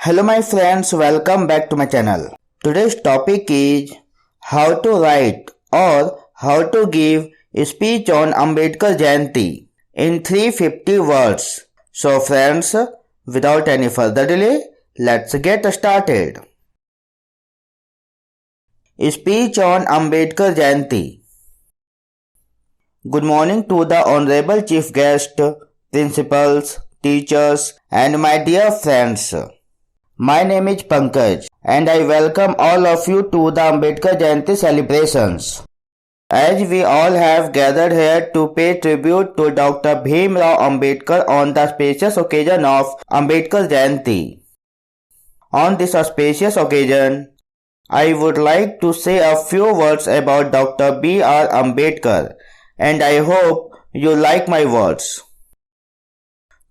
Hello my friends, welcome back to my channel. Today's topic is how to write or how to give a speech on Ambedkar Jayanti in 350 words. So friends, without any further delay, let's get started. Speech on Ambedkar Jayanti. Good morning to the Honorable Chief Guest, principals, teachers and my dear friends. My name is Pankaj and I welcome all of you to the Ambedkar Jayanti celebrations. As we all have gathered here to pay tribute to Dr. Bhim Rao Ambedkar on the auspicious occasion of Ambedkar Jayanti. On this auspicious occasion, I would like to say a few words about Dr. B.R. Ambedkar and I hope you like my words.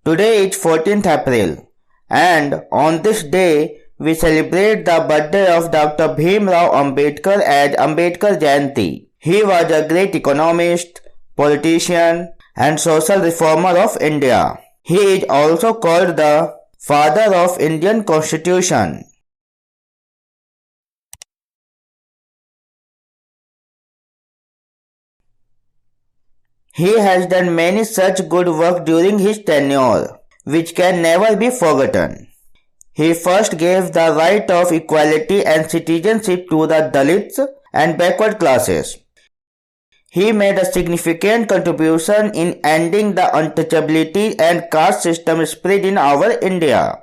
Today is 14th April. And on this day, we celebrate the birthday of Dr. Bhim Rao Ambedkar as Ambedkar Jayanti. He was a great economist, politician, and social reformer of India. He is also called the father of Indian Constitution. He has done many such good work during his tenure, which can never be forgotten. He first gave the right of equality and citizenship to the Dalits and backward classes. He made a significant contribution in ending the untouchability and caste system spread in our India.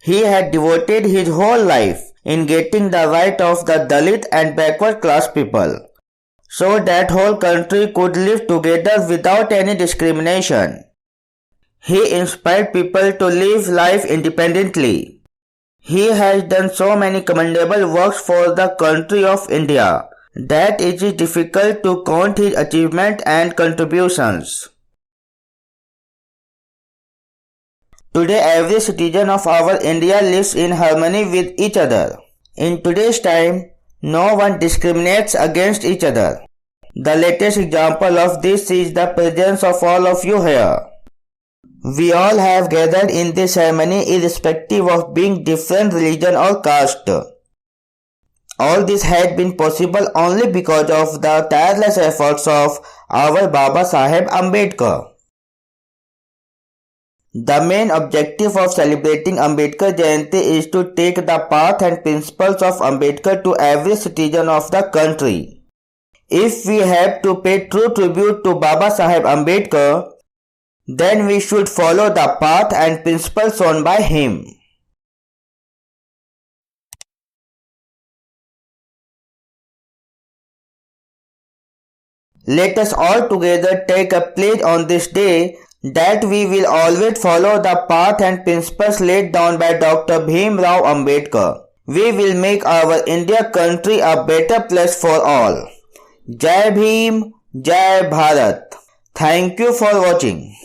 He had devoted his whole life in getting the right of the Dalit and backward class people, so that whole country could live together without any discrimination. He inspired people to live life independently. He has done so many commendable works for the country of India that it is difficult to count his achievements and contributions. Today every citizen of our India lives in harmony with each other. In today's time, no one discriminates against each other. The latest example of this is the presence of all of you here. We all have gathered in this ceremony irrespective of being different religion or caste. All this had been possible only because of the tireless efforts of our Baba Saheb Ambedkar. The main objective of celebrating Ambedkar Jayanti is to take the path and principles of Ambedkar to every citizen of the country. If we have to pay true tribute to Baba Saheb Ambedkar, then we should follow the path and principles shown by him. Let us all together take a pledge on this day that we will always follow the path and principles laid down by Dr. Bhim Rao Ambedkar. We will make our India country a better place for all. Jai Bhim, Jai Bharat. Thank you for watching.